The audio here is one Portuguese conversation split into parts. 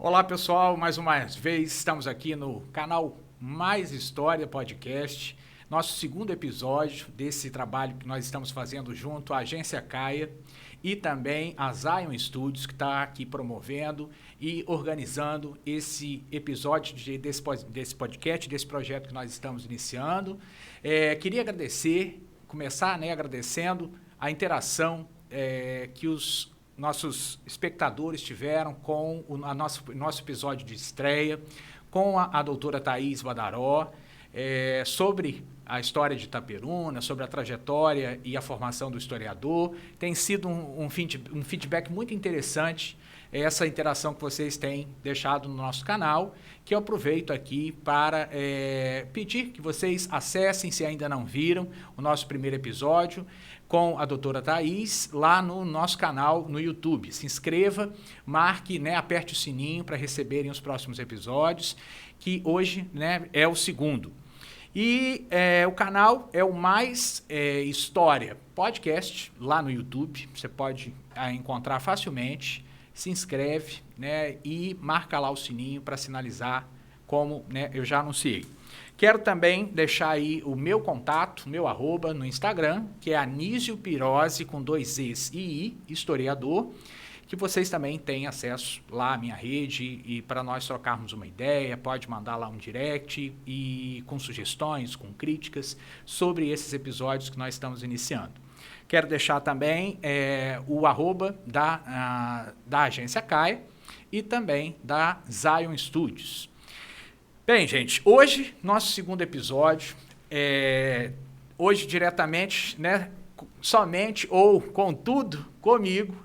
Olá pessoal, mais uma vez estamos aqui no canal Mais História Podcast, nosso segundo episódio desse trabalho que nós estamos fazendo junto à Agência Caia e também a Zion Studios, que está aqui promovendo e organizando esse episódio desse podcast, desse projeto que nós estamos iniciando. Queria começar agradecendo a interação que os nossos espectadores tiveram com o nosso episódio de estreia, com a doutora Thaís Badaró, sobre a história de Itaperuna, sobre a trajetória e a formação do historiador. Tem sido um feedback muito interessante, essa interação que vocês têm deixado no nosso canal, que eu aproveito aqui para pedir que vocês acessem, se ainda não viram, o nosso primeiro episódio com a doutora Thaís, lá no nosso canal no YouTube. Se inscreva, marque, aperte o sininho para receberem os próximos episódios, que hoje é o segundo. E o canal é o Mais História Podcast, lá no YouTube. Você pode encontrar facilmente. Se inscreve e marca lá o sininho para sinalizar, como eu já anunciei. Quero também deixar aí o meu contato, meu arroba no Instagram, que é Anísio Pirozzi, com 2 E's e I, historiador, que vocês também têm acesso lá à minha rede e para nós trocarmos uma ideia, pode mandar lá um direct e com sugestões, com críticas sobre esses episódios que nós estamos iniciando. Quero deixar também o arroba da Agência Caia e também da Zion Studios. Bem, gente, hoje, nosso segundo episódio, hoje diretamente, somente ou contudo comigo,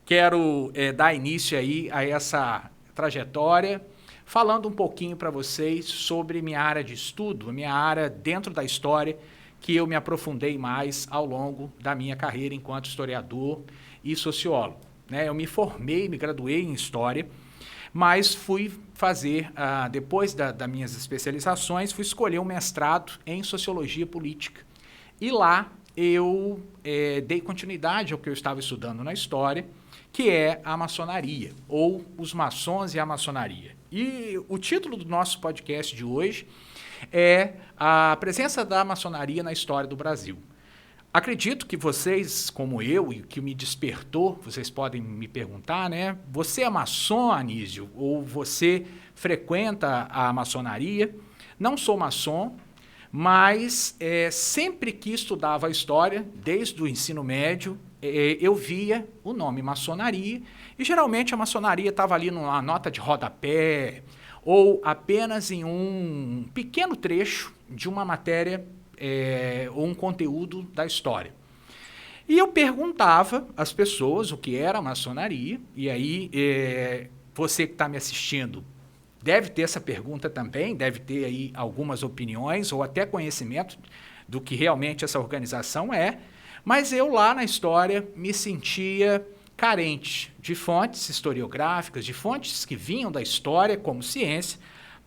quero dar início aí a essa trajetória, falando um pouquinho para vocês sobre minha área de estudo, minha área dentro da história, que eu me aprofundei mais ao longo da minha carreira enquanto historiador e sociólogo. Eu me formei, me graduei em História, mas fui fazer, depois das minhas especializações, fui escolher um mestrado em Sociologia Política. E lá eu dei continuidade ao que eu estava estudando na História, que é a maçonaria, ou os maçons e a maçonaria. E o título do nosso podcast de hoje é a presença da maçonaria na história do Brasil. Acredito que vocês, como eu, e que me despertou, vocês podem me perguntar, você é maçom, Anísio, ou você frequenta a maçonaria? Não sou maçom, mas sempre que estudava a história, desde o ensino médio, eu via o nome maçonaria, e geralmente a maçonaria estava ali numa nota de rodapé, ou apenas em um pequeno trecho de uma matéria ou um conteúdo da história. E eu perguntava às pessoas o que era a maçonaria, e aí você que está me assistindo deve ter essa pergunta também, deve ter aí algumas opiniões ou até conhecimento do que realmente essa organização é, mas eu lá na história me sentia carente de fontes historiográficas, de fontes que vinham da história como ciência,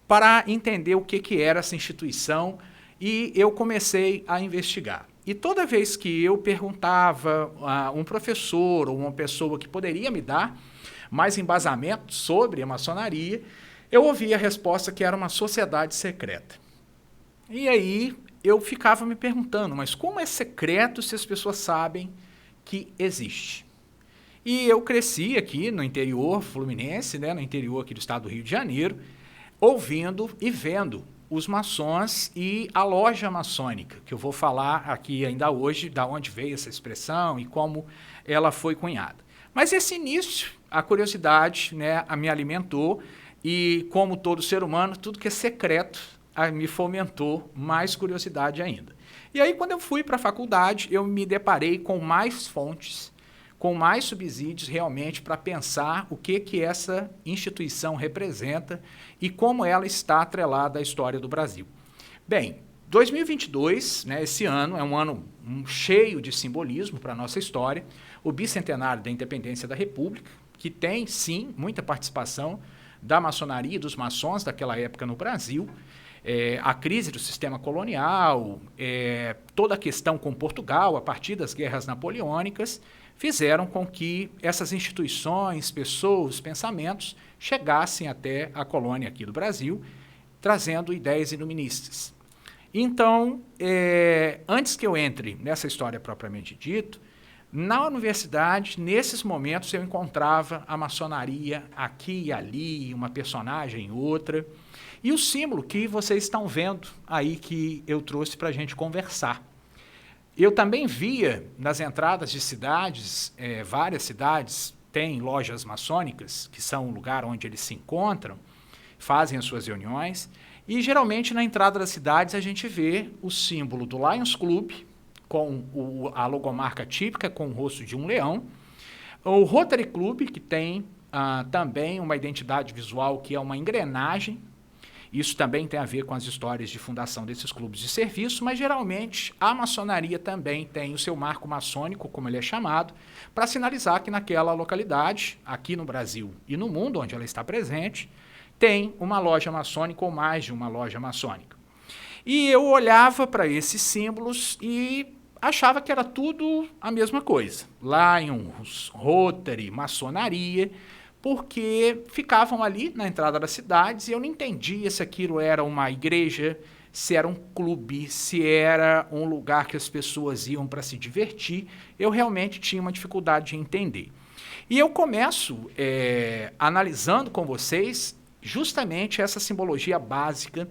para entender o que era essa instituição. E eu comecei a investigar. E toda vez que eu perguntava a um professor ou uma pessoa que poderia me dar mais embasamento sobre a maçonaria, eu ouvia a resposta que era uma sociedade secreta. E aí eu ficava me perguntando, mas como é secreto se as pessoas sabem que existe? E eu cresci aqui no interior fluminense, no interior aqui do estado do Rio de Janeiro, ouvindo e vendo os maçons e a loja maçônica, que eu vou falar aqui ainda hoje, da onde veio essa expressão e como ela foi cunhada. Mas esse início, a curiosidade me alimentou e, como todo ser humano, tudo que é secreto me fomentou mais curiosidade ainda. E aí, quando eu fui para a faculdade, eu me deparei com mais fontes, com mais subsídios realmente para pensar o que essa instituição representa e como ela está atrelada à história do Brasil. Bem, 2022, esse ano, é um ano cheio de simbolismo para a nossa história, o bicentenário da independência da República, que tem, sim, muita participação da maçonaria e dos maçons daquela época no Brasil, a crise do sistema colonial, toda a questão com Portugal, a partir das guerras napoleônicas, fizeram com que essas instituições, pessoas, pensamentos chegassem até a colônia aqui do Brasil, trazendo ideias iluministas. Então, antes que eu entre nessa história propriamente dita, na universidade, nesses momentos, eu encontrava a maçonaria aqui e ali, uma personagem, outra, e o símbolo que vocês estão vendo aí que eu trouxe para a gente conversar. Eu também via nas entradas de cidades, várias cidades têm lojas maçônicas, que são o lugar onde eles se encontram, fazem as suas reuniões, e geralmente na entrada das cidades a gente vê o símbolo do Lions Club, com a logomarca típica, com o rosto de um leão, o Rotary Club, que tem também uma identidade visual que é uma engrenagem. Isso também tem a ver com as histórias de fundação desses clubes de serviço, mas geralmente a maçonaria também tem o seu marco maçônico, como ele é chamado, para sinalizar que naquela localidade, aqui no Brasil e no mundo onde ela está presente, tem uma loja maçônica ou mais de uma loja maçônica. E eu olhava para esses símbolos e achava que era tudo a mesma coisa. Lions, Rotary, maçonaria, porque ficavam ali na entrada das cidades e eu não entendia se aquilo era uma igreja, se era um clube, se era um lugar que as pessoas iam para se divertir. Eu realmente tinha uma dificuldade de entender. E eu começo analisando com vocês justamente essa simbologia básica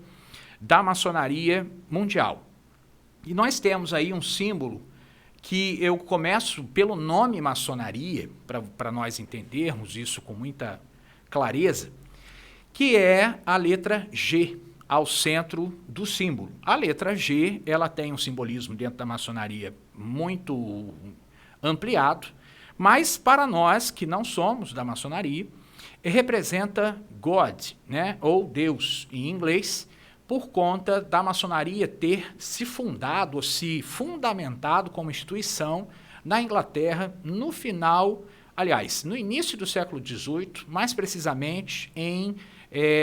da maçonaria mundial. E nós temos aí um símbolo que eu começo pelo nome maçonaria, para nós entendermos isso com muita clareza, que é a letra G ao centro do símbolo. A letra G, ela tem um simbolismo dentro da maçonaria muito ampliado, mas para nós que não somos da maçonaria, representa God, né, ou Deus em inglês, por conta da maçonaria ter se fundado, ou se fundamentado como instituição na Inglaterra no final, aliás, no início do século XVIII, mais precisamente em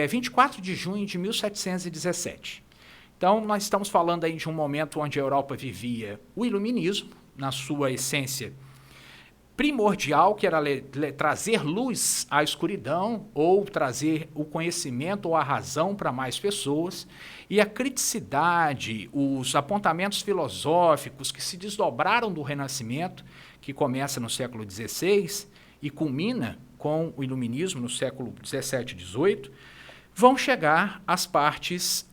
24 de junho de 1717. Então, nós estamos falando aí de um momento onde a Europa vivia o iluminismo, na sua essência primordial, que era trazer luz à escuridão, ou trazer o conhecimento ou a razão para mais pessoas, e a criticidade, os apontamentos filosóficos que se desdobraram do Renascimento, que começa no século XVI e culmina com o iluminismo no século XVII e XVIII, vão chegar às partes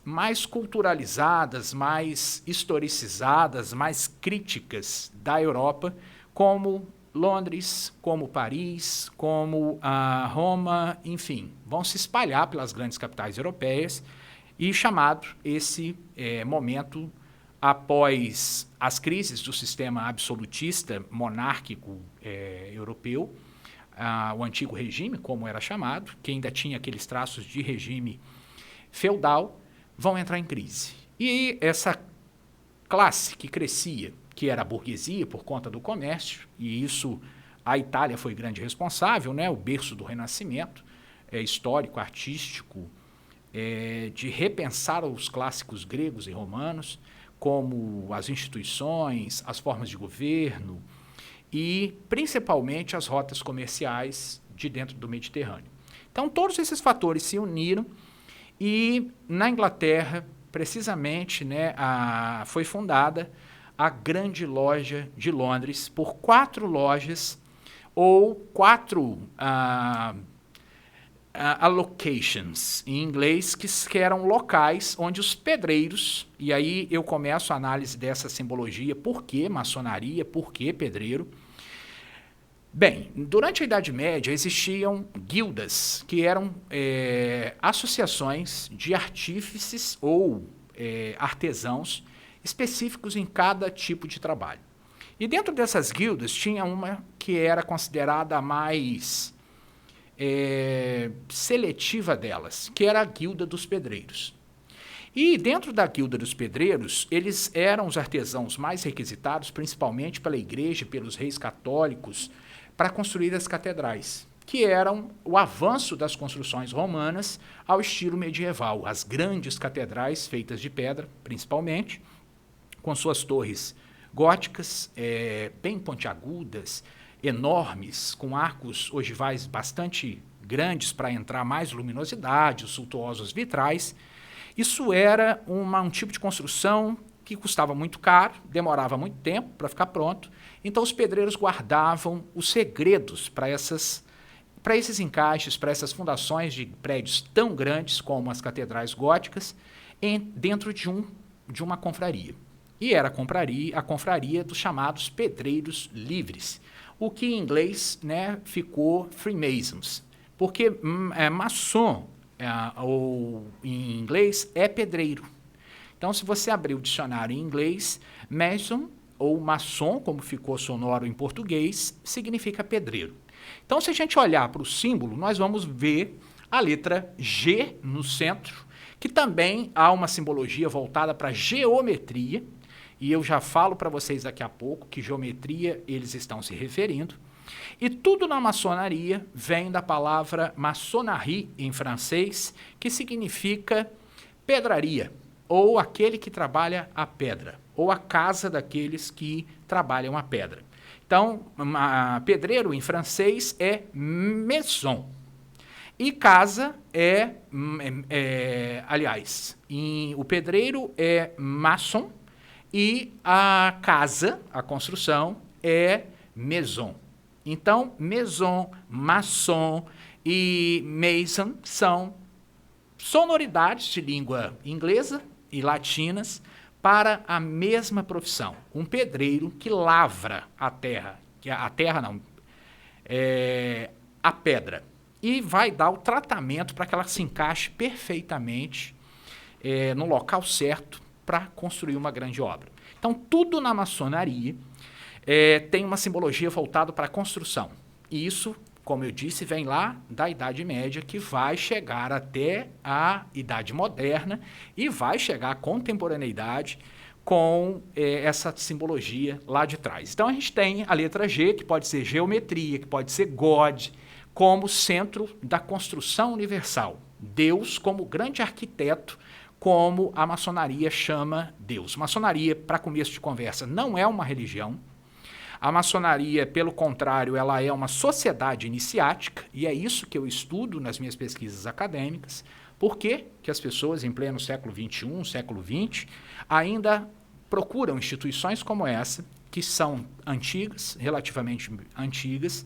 mais culturalizadas, mais historicizadas, mais críticas da Europa, como Londres, como Paris, como Roma, enfim, vão se espalhar pelas grandes capitais europeias e chamado esse momento após as crises do sistema absolutista monárquico europeu, o antigo regime, como era chamado, que ainda tinha aqueles traços de regime feudal, vão entrar em crise. E essa classe que crescia, que era a burguesia por conta do comércio, e isso a Itália foi grande responsável, né, o berço do Renascimento histórico, artístico, de repensar os clássicos gregos e romanos, como as instituições, as formas de governo e principalmente as rotas comerciais de dentro do Mediterrâneo. Então todos esses fatores se uniram. E na Inglaterra, precisamente, né, foi fundada a Grande Loja de Londres por 4 lojas ou 4 allocations, em inglês, que eram locais onde os pedreiros, e aí eu começo a análise dessa simbologia, por que maçonaria, por que pedreiro. Bem, durante a Idade Média existiam guildas, que eram associações de artífices ou artesãos específicos em cada tipo de trabalho. E dentro dessas guildas tinha uma que era considerada a mais seletiva delas, que era a Guilda dos Pedreiros. E dentro da Guilda dos Pedreiros, eles eram os artesãos mais requisitados, principalmente pela igreja e pelos reis católicos, para construir as catedrais, que eram o avanço das construções romanas ao estilo medieval. As grandes catedrais feitas de pedra, principalmente, com suas torres góticas, bem pontiagudas, enormes, com arcos ogivais bastante grandes para entrar mais luminosidade, os suntuosos vitrais. Isso era um tipo de construção que custava muito caro, demorava muito tempo para ficar pronto, então os pedreiros guardavam os segredos para esses encaixes, para essas fundações de prédios tão grandes como as catedrais góticas, dentro de uma confraria. E era a confraria dos chamados pedreiros livres, o que em inglês, né, ficou Freemasons, porque maçom, ou em inglês, é pedreiro. Então, se você abrir o dicionário em inglês, mason ou maçom, como ficou sonoro em português, significa pedreiro. Então, se a gente olhar para o símbolo, nós vamos ver a letra G no centro, que também há uma simbologia voltada para geometria, e eu já falo para vocês daqui a pouco que geometria eles estão se referindo. E tudo na maçonaria vem da palavra maçonnerie em francês, que significa pedraria, ou aquele que trabalha a pedra, ou a casa daqueles que trabalham a pedra. Então, pedreiro em francês é maison. E casa o pedreiro é maçon e a casa, a construção, é maison. Então, maison, maçon e mason são sonoridades de língua inglesa e latinas para a mesma profissão. Um pedreiro que lavra a pedra, e vai dar o tratamento para que ela se encaixe perfeitamente no local certo para construir uma grande obra. Então, tudo na maçonaria tem uma simbologia voltada para a construção. E isso, como eu disse, vem lá da Idade Média, que vai chegar até a Idade Moderna e vai chegar à contemporaneidade com essa simbologia lá de trás. Então, a gente tem a letra G, que pode ser geometria, que pode ser God, como centro da construção universal. Deus como grande arquiteto, como a maçonaria chama Deus. Maçonaria, para começo de conversa, não é uma religião. A maçonaria, pelo contrário, ela é uma sociedade iniciática, e é isso que eu estudo nas minhas pesquisas acadêmicas. Por que as pessoas, em pleno século XXI, século XX, ainda procuram instituições como essa, que são antigas, relativamente antigas,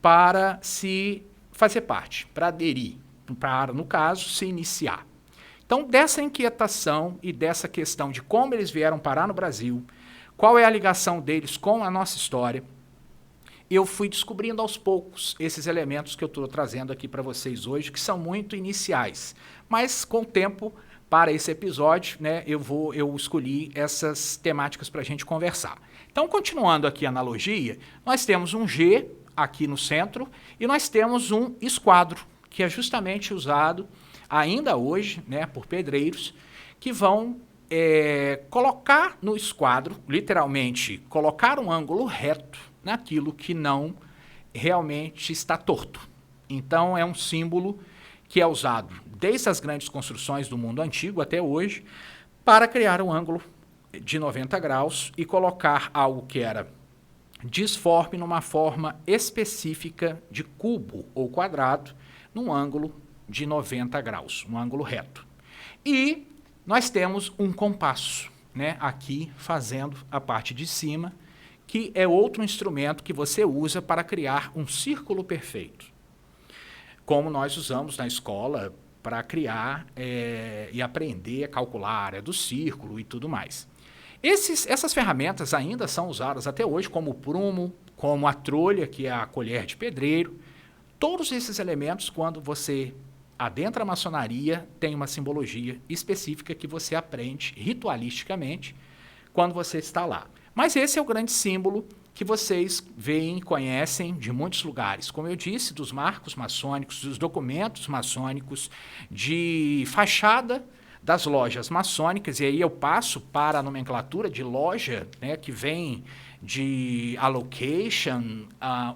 para se fazer parte, para aderir, para, no caso, se iniciar. Então, dessa inquietação e dessa questão de como eles vieram parar no Brasil, qual é a ligação deles com a nossa história, eu fui descobrindo aos poucos esses elementos que eu estou trazendo aqui para vocês hoje, que são muito iniciais. Mas, com o tempo, para esse episódio, né, eu escolhi essas temáticas para a gente conversar. Então, continuando aqui a analogia, nós temos um G aqui no centro e nós temos um esquadro, que é justamente usado ainda hoje, né, por pedreiros, que vão colocar no esquadro, literalmente, colocar um ângulo reto naquilo que não realmente está torto. Então, é um símbolo que é usado desde as grandes construções do mundo antigo até hoje para criar um ângulo de 90 graus e colocar algo que era disforme numa forma específica de cubo ou quadrado num ângulo de 90 graus, um ângulo reto. E nós temos um compasso, né, aqui fazendo a parte de cima, que é outro instrumento que você usa para criar um círculo perfeito, como nós usamos na escola para criar e aprender a calcular a área do círculo e tudo mais. Essas ferramentas ainda são usadas até hoje, como o prumo, como a trolha, que é a colher de pedreiro. Todos esses elementos, quando você adentra a maçonaria, tem uma simbologia específica que você aprende ritualisticamente quando você está lá. Mas esse é o grande símbolo que vocês veem, conhecem de muitos lugares. Como eu disse, dos marcos maçônicos, dos documentos maçônicos, de fachada das lojas maçônicas, e aí eu passo para a nomenclatura de loja, né, que vem de allocation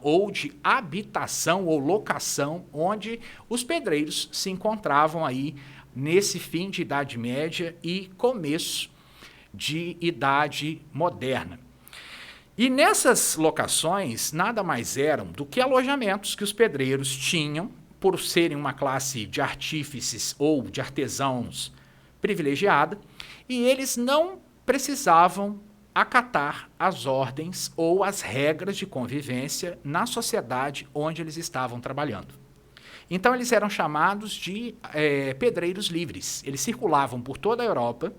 ou de habitação ou locação, onde os pedreiros se encontravam aí nesse fim de Idade Média e começo de Idade Moderna. E nessas locações nada mais eram do que alojamentos que os pedreiros tinham, por serem uma classe de artífices ou de artesãos privilegiada, e eles não precisavam acatar as ordens ou as regras de convivência na sociedade onde eles estavam trabalhando. Então eles eram chamados de pedreiros livres. Eles circulavam por toda a Europa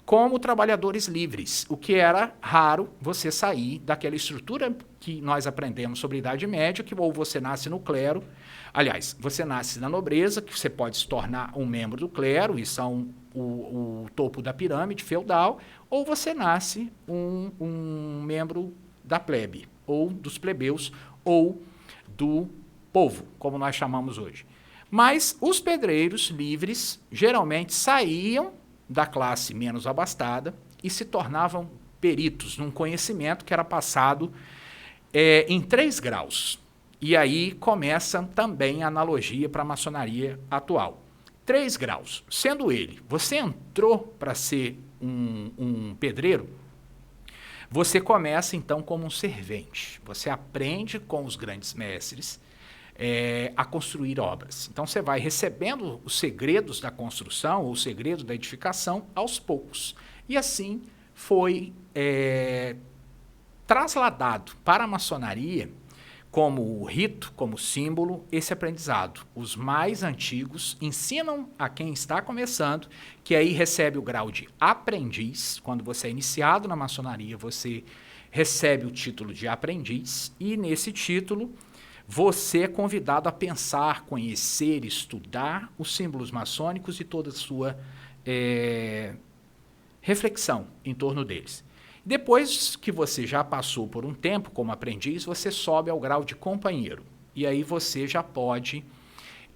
como trabalhadores livres, o que era raro você sair daquela estrutura que nós aprendemos sobre a Idade Média, que ou você nasce no clero, aliás, você nasce na nobreza, que você pode se tornar um membro do clero, isso é o topo da pirâmide feudal, ou você nasce um membro da plebe, ou dos plebeus, ou do povo, como nós chamamos hoje. Mas os pedreiros livres geralmente saíam da classe menos abastada e se tornavam peritos num conhecimento que era passado em 3 graus. E aí começa também a analogia para a maçonaria atual. 3 graus. Sendo ele, você entrou para ser um pedreiro, você começa então como um servente. Você aprende com os grandes mestres a construir obras. Então você vai recebendo os segredos da construção, ou os segredos da edificação, aos poucos. E assim foi trasladado para a maçonaria, como rito, como símbolo, esse aprendizado. Os mais antigos ensinam a quem está começando, que aí recebe o grau de aprendiz. Quando você é iniciado na maçonaria, você recebe o título de aprendiz, e nesse título você é convidado a pensar, conhecer, estudar os símbolos maçônicos e toda a sua reflexão em torno deles. Depois que você já passou por um tempo como aprendiz, você sobe ao grau de companheiro. E aí você já pode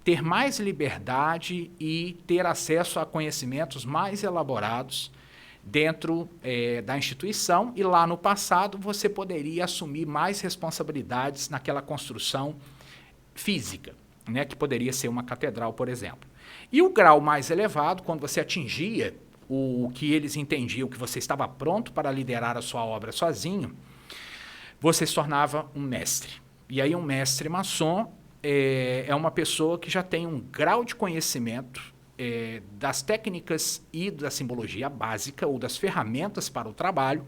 ter mais liberdade e ter acesso a conhecimentos mais elaborados dentro da instituição, e lá no passado você poderia assumir mais responsabilidades naquela construção física, né, que poderia ser uma catedral, por exemplo. E o grau mais elevado, quando você atingia o que eles entendiam que você estava pronto para liderar a sua obra sozinho, você se tornava um mestre. E aí um mestre maçom é uma pessoa que já tem um grau de conhecimento das técnicas e da simbologia básica ou das ferramentas para o trabalho,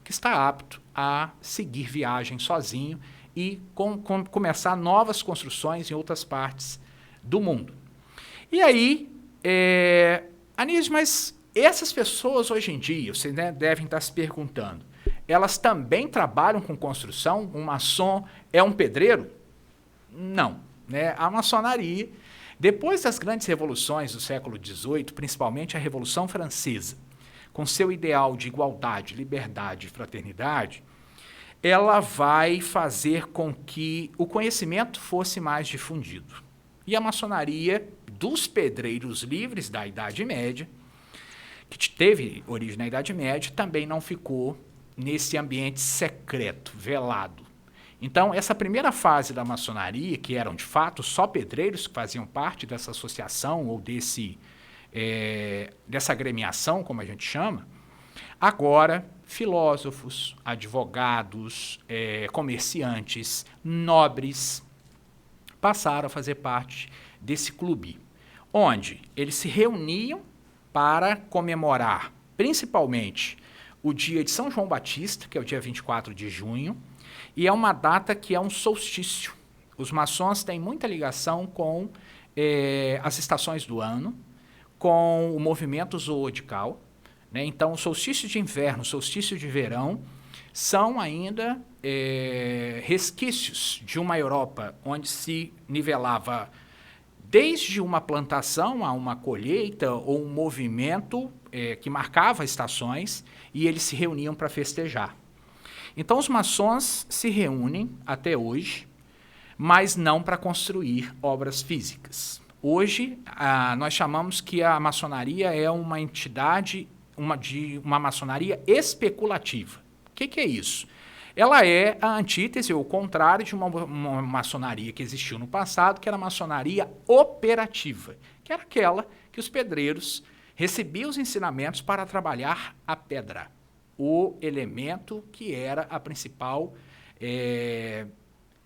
que está apto a seguir viagem sozinho e começar novas construções em outras partes do mundo. E aí, Anísio, mas essas pessoas hoje em dia, vocês devem estar se perguntando, elas também trabalham com construção? Um maçom é um pedreiro? Não, né? A maçonaria, depois das grandes revoluções do século XVIII, principalmente a Revolução Francesa, com seu ideal de igualdade, liberdade e fraternidade, ela vai fazer com que o conhecimento fosse mais difundido. E a maçonaria dos pedreiros livres da Idade Média, que teve origem na Idade Média, também não ficou nesse ambiente secreto, velado. Então, essa primeira fase da maçonaria, que eram de fato só pedreiros que faziam parte dessa associação ou dessa agremiação, como a gente chama, agora filósofos, advogados, comerciantes, nobres passaram a fazer parte desse clube, onde eles se reuniam para comemorar, principalmente, o dia de São João Batista, que é o dia 24 de junho, e é uma data que é um solstício. Os maçons têm muita ligação com as estações do ano, com o movimento zodiacal, né? Então, o solstício de inverno, o solstício de verão, são ainda resquícios de uma Europa onde se nivelava desde uma plantação a uma colheita ou um movimento que marcava estações, e eles se reuniam para festejar. Então, os maçons se reúnem até hoje, mas não para construir obras físicas. Hoje, nós chamamos que a maçonaria é uma entidade, uma maçonaria especulativa. O que é isso? Ela é a antítese, ou o contrário, de uma maçonaria que existiu no passado, que era a maçonaria operativa, que era aquela que os pedreiros recebiam os ensinamentos para trabalhar a pedra, o elemento que era a principal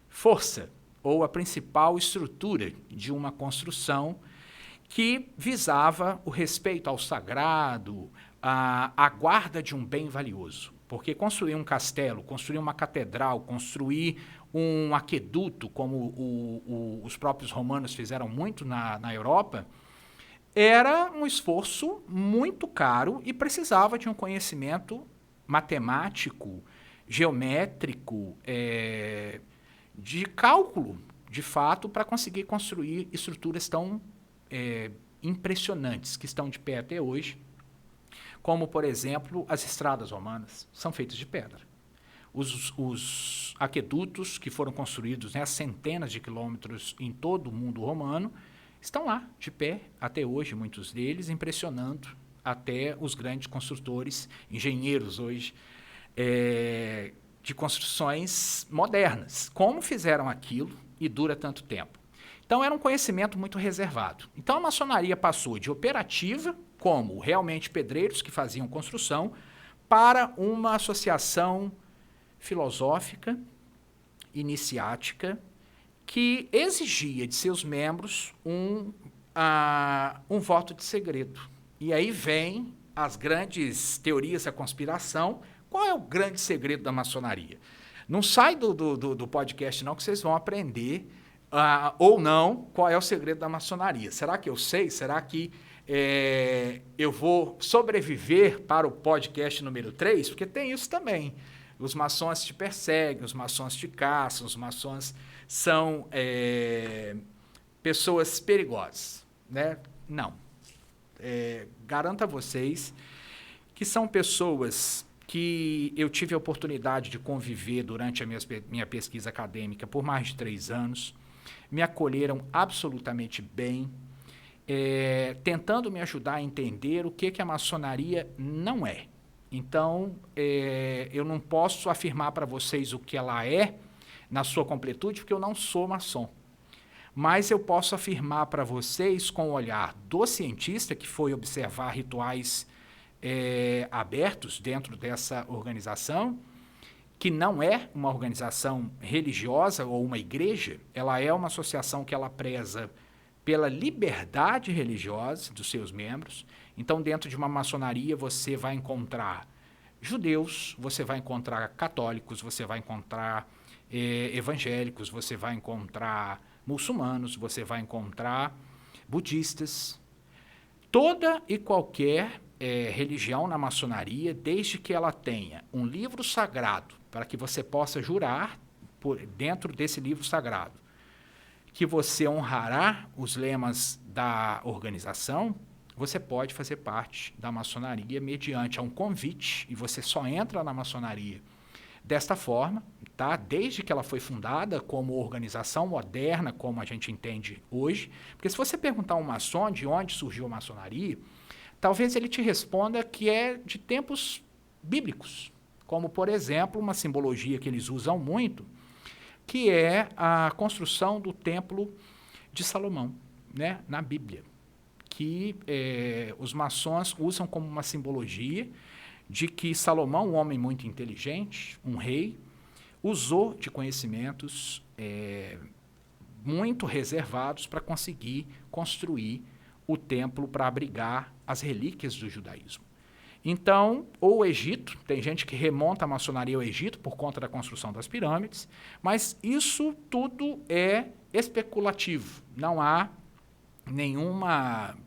força ou a principal estrutura de uma construção que visava o respeito ao sagrado, a guarda de um bem valioso. Porque construir um castelo, construir uma catedral, construir um aqueduto, como os próprios romanos fizeram muito na Europa, era um esforço muito caro e precisava de um conhecimento matemático, geométrico, de cálculo, de fato, para conseguir construir estruturas tão impressionantes que estão de pé até hoje, como, por exemplo, as estradas romanas são feitas de pedra. Os aquedutos que foram construídos, né, centenas de quilômetros em todo o mundo romano, estão lá, de pé, até hoje, muitos deles, impressionando até os grandes construtores, engenheiros hoje, de construções modernas. Como fizeram aquilo e dura tanto tempo? Então, era um conhecimento muito reservado. Então, a maçonaria passou de operativa, como realmente pedreiros que faziam construção, para uma associação filosófica, iniciática, que exigia de seus membros um voto de segredo. E aí vem as grandes teorias da conspiração. Qual é o grande segredo da maçonaria? Não sai do podcast não, que vocês vão aprender, ou não, qual é o segredo da maçonaria. Será que eu sei? Será que eu vou sobreviver para o podcast número 3? Porque tem isso também. Os maçons te perseguem, os maçons te caçam, os maçons são pessoas perigosas, né? Não. Garanto a vocês que são pessoas que eu tive a oportunidade de conviver durante a minha pesquisa acadêmica por mais de 3 anos, me acolheram absolutamente bem, tentando me ajudar a entender o que a maçonaria não é. Então, eu não posso afirmar para vocês o que ela é na sua completude, porque eu não sou maçom. Mas eu posso afirmar para vocês, com o olhar do cientista, que foi observar rituais abertos dentro dessa organização, que não é uma organização religiosa ou uma igreja, ela é uma associação que ela preza pela liberdade religiosa dos seus membros. Então, dentro de uma maçonaria, você vai encontrar judeus, você vai encontrar católicos, você vai encontrar evangélicos, você vai encontrar muçulmanos, você vai encontrar budistas. Toda e qualquer religião na maçonaria, desde que ela tenha um livro sagrado, para que você possa jurar dentro desse livro sagrado, que você honrará os lemas da organização, você pode fazer parte da maçonaria mediante um convite, e você só entra na maçonaria desta forma, tá? Desde que ela foi fundada como organização moderna, como a gente entende hoje. Porque se você perguntar a um maçom de onde surgiu a maçonaria, talvez ele te responda que é de tempos bíblicos, como, por exemplo, uma simbologia que eles usam muito, que é a construção do Templo de Salomão, né, na Bíblia, que os maçons usam como uma simbologia de que Salomão, um homem muito inteligente, um rei, usou de conhecimentos muito reservados para conseguir construir o templo para abrigar as relíquias do judaísmo. Então, ou o Egito, tem gente que remonta a maçonaria ao Egito por conta da construção das pirâmides, mas isso tudo é especulativo. Não há nenhuma...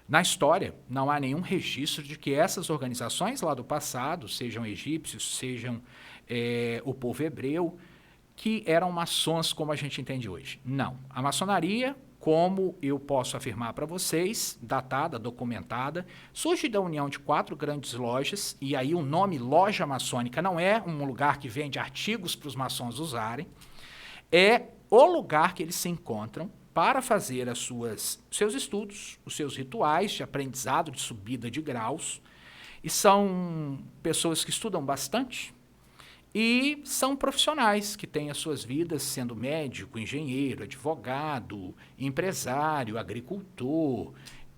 Na história, não há nenhum registro de que essas organizações lá do passado, sejam egípcios, sejam o povo hebreu, que eram maçons como a gente entende hoje. Não. A maçonaria, como eu posso afirmar para vocês, datada, documentada, surge da união de 4 grandes lojas, e aí o nome loja maçônica não é um lugar que vende artigos para os maçons usarem, é o lugar que eles se encontram para fazer seus estudos, os seus rituais de aprendizado, de subida de graus, e são pessoas que estudam bastante, e são profissionais que têm as suas vidas sendo médico, engenheiro, advogado, empresário, agricultor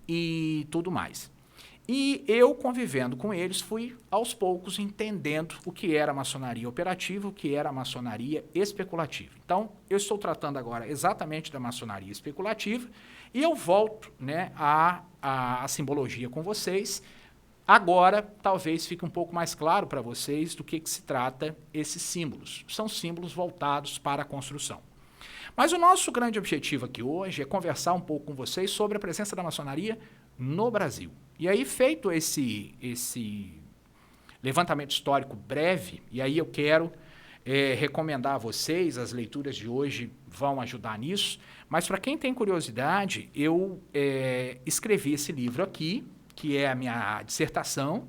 e tudo mais. E eu, convivendo com eles, fui, aos poucos, entendendo o que era a maçonaria operativa, o que era a maçonaria especulativa. Então, eu estou tratando agora exatamente da maçonaria especulativa e eu volto, né, à simbologia com vocês. Agora, talvez fique um pouco mais claro para vocês do que se trata esses símbolos. São símbolos voltados para a construção. Mas o nosso grande objetivo aqui hoje é conversar um pouco com vocês sobre a presença da maçonaria no Brasil. E aí, feito esse levantamento histórico breve, e aí eu quero recomendar a vocês, as leituras de hoje vão ajudar nisso, mas para quem tem curiosidade, eu escrevi esse livro aqui, que é a minha dissertação,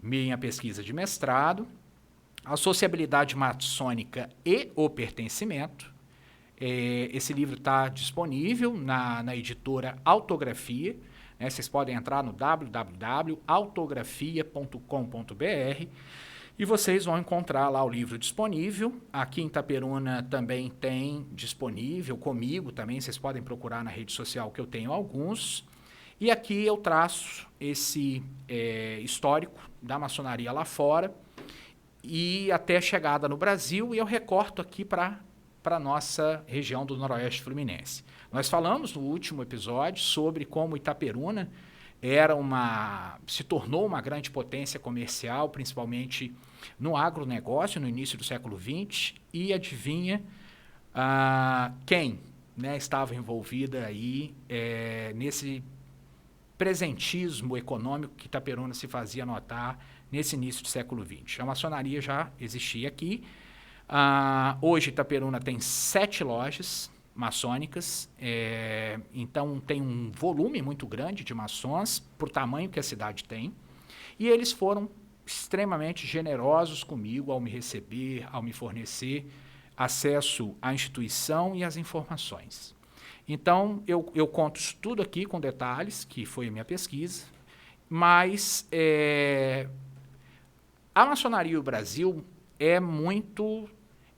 minha pesquisa de mestrado, a sociabilidade maçônica e o pertencimento. Esse livro está disponível na editora Autografia, né? Vocês podem entrar no www.autografia.com.br e vocês vão encontrar lá o livro disponível. Aqui em Itaperuna também tem disponível, comigo também, vocês podem procurar na rede social que eu tenho alguns. E aqui eu traço esse histórico da maçonaria lá fora e até a chegada no Brasil, e eu recorto aqui para a nossa região do Noroeste Fluminense. Nós falamos no último episódio sobre como Itaperuna se tornou uma grande potência comercial, principalmente no agronegócio, no início do século XX, e adivinha quem, né, estava envolvida aí nesse presentismo econômico que Itaperuna se fazia notar nesse início do século XX. A maçonaria já existia aqui. Hoje Itaperuna tem 7 lojas maçônicas, então tem um volume muito grande de maçons, por tamanho que a cidade tem, e eles foram extremamente generosos comigo ao me receber, ao me fornecer acesso à instituição e às informações. Então, eu conto isso tudo aqui com detalhes, que foi a minha pesquisa, mas a maçonaria e o Brasil é muito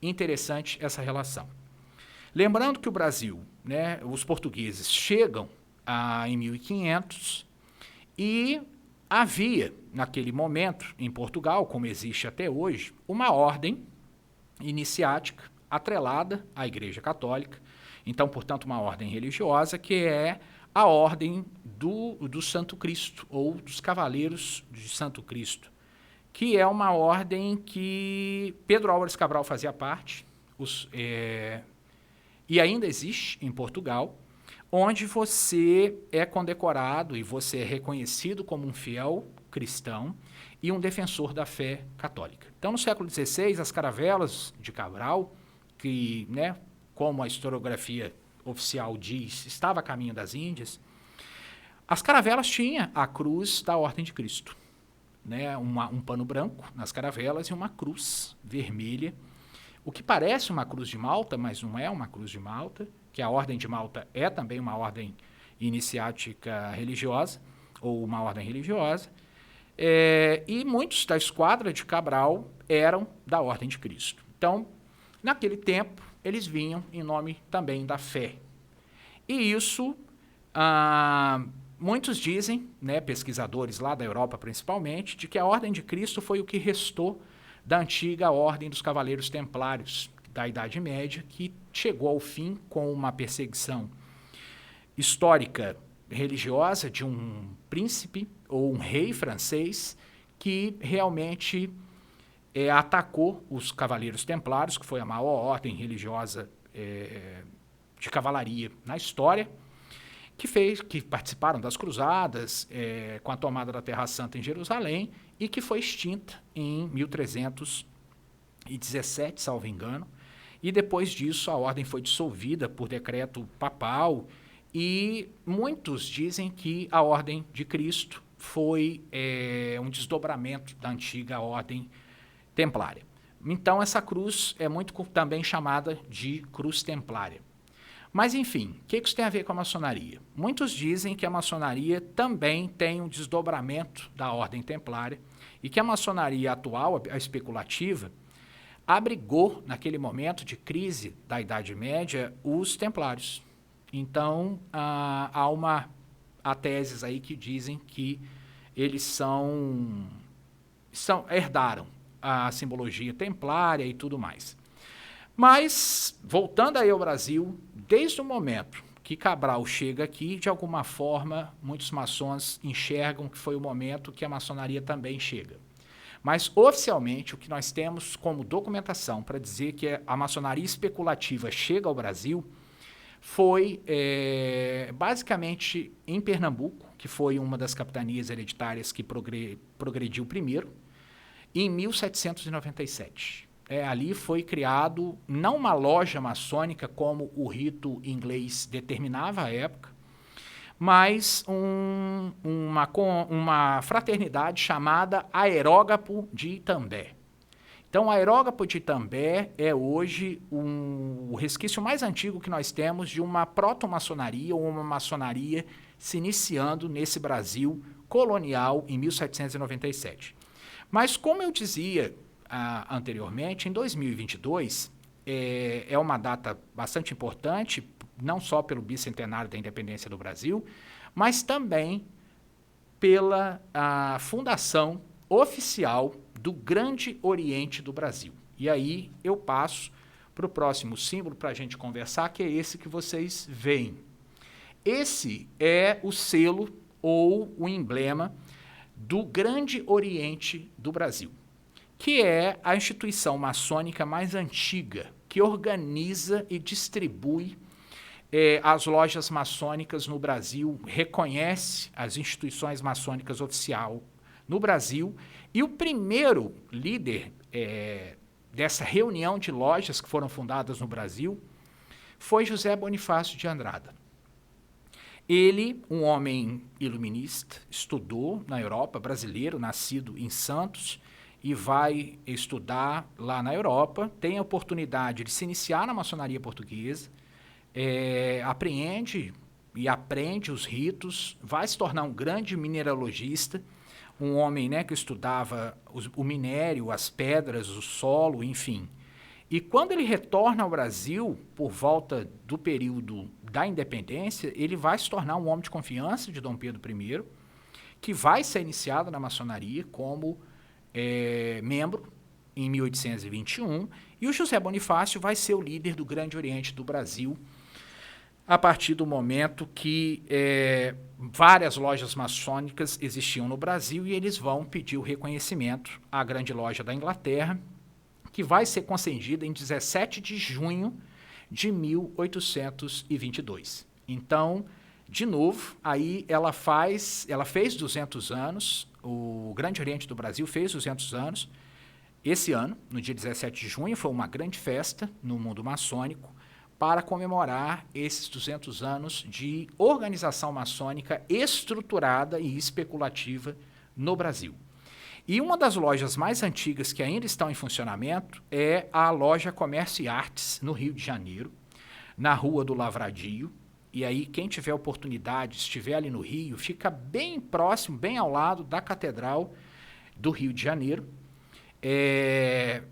interessante essa relação. Lembrando que o Brasil, né, os portugueses chegam em 1500 e havia, naquele momento, em Portugal, como existe até hoje, uma ordem iniciática atrelada à Igreja Católica. Então, portanto, uma ordem religiosa que é a ordem do Santo Cristo, ou dos Cavaleiros de Santo Cristo, que é uma ordem que Pedro Álvares Cabral fazia parte, e ainda existe em Portugal, onde você é condecorado e você é reconhecido como um fiel cristão e um defensor da fé católica. Então, no século XVI, as caravelas de Cabral, que, né, como a historiografia oficial diz, estava a caminho das Índias, as caravelas tinham a cruz da Ordem de Cristo, né, um pano branco nas caravelas e uma cruz vermelha, o que parece uma cruz de Malta, mas não é uma cruz de Malta, que a Ordem de Malta é também uma ordem iniciática religiosa, ou uma ordem religiosa, e muitos da esquadra de Cabral eram da Ordem de Cristo. Então, naquele tempo, eles vinham em nome também da fé. E isso, muitos dizem, né, pesquisadores lá da Europa principalmente, de que a Ordem de Cristo foi o que restou da antiga Ordem dos Cavaleiros Templários, da Idade Média, que chegou ao fim com uma perseguição histórica religiosa de um príncipe ou um rei francês que realmente atacou os Cavaleiros Templários, que foi a maior ordem religiosa de cavalaria na história, que participaram das cruzadas com a tomada da Terra Santa em Jerusalém e que foi extinta em 1317, salvo engano, e depois disso a ordem foi dissolvida por decreto papal e muitos dizem que a Ordem de Cristo foi um desdobramento da antiga Ordem Templária. Então essa cruz é muito também chamada de cruz templária. Mas, enfim, o que isso tem a ver com a maçonaria? Muitos dizem que a maçonaria também tem um desdobramento da Ordem Templária e que a maçonaria atual, a especulativa, abrigou, naquele momento de crise da Idade Média, os templários. Então, há teses aí que dizem que eles herdaram a simbologia templária e tudo mais. Mas, voltando aí ao Brasil, desde o momento que Cabral chega aqui, de alguma forma, muitos maçons enxergam que foi o momento que a maçonaria também chega. Mas, oficialmente, o que nós temos como documentação para dizer que a maçonaria especulativa chega ao Brasil foi, basicamente, em Pernambuco, que foi uma das capitanias hereditárias que progrediu primeiro, em 1797. Ali foi criado, não uma loja maçônica, como o rito inglês determinava à época, mas uma fraternidade chamada Aerógapo de Itambé. Então, o Aerógapo de Itambé é hoje o resquício mais antigo que nós temos de uma proto-maçonaria ou uma maçonaria se iniciando nesse Brasil colonial em 1797. Mas, como eu dizia anteriormente, em 2022 é uma data bastante importante, não só pelo bicentenário da independência do Brasil, mas também pela fundação oficial do Grande Oriente do Brasil. E aí eu passo para o próximo símbolo para a gente conversar, que é esse que vocês veem. Esse é o selo ou o emblema do Grande Oriente do Brasil, que é a instituição maçônica mais antiga, que organiza e distribui as lojas maçônicas no Brasil, reconhece as instituições maçônicas oficial no Brasil, e o primeiro líder dessa reunião de lojas que foram fundadas no Brasil foi José Bonifácio de Andrada. Ele, um homem iluminista, estudou na Europa, brasileiro, nascido em Santos, e vai estudar lá na Europa, tem a oportunidade de se iniciar na maçonaria portuguesa, aprende os ritos, vai se tornar um grande mineralogista, um homem, né, que estudava o minério, as pedras, o solo, enfim. E quando ele retorna ao Brasil, por volta do período da independência, ele vai se tornar um homem de confiança de Dom Pedro I, que vai ser iniciado na maçonaria como membro em 1821, e o José Bonifácio vai ser o líder do Grande Oriente do Brasil, a partir do momento que várias lojas maçônicas existiam no Brasil e eles vão pedir o reconhecimento à Grande Loja da Inglaterra, que vai ser concedida em 17 de junho de 1822. Então, de novo, aí ela fez 200 anos, o Grande Oriente do Brasil fez 200 anos. Esse ano, no dia 17 de junho, foi uma grande festa no mundo maçônico para comemorar esses 200 anos de organização maçônica estruturada e especulativa no Brasil. E uma das lojas mais antigas que ainda estão em funcionamento é a loja Comércio e Artes, no Rio de Janeiro, na Rua do Lavradio. E aí, quem tiver oportunidade, estiver ali no Rio, fica bem próximo, bem ao lado da Catedral do Rio de Janeiro. É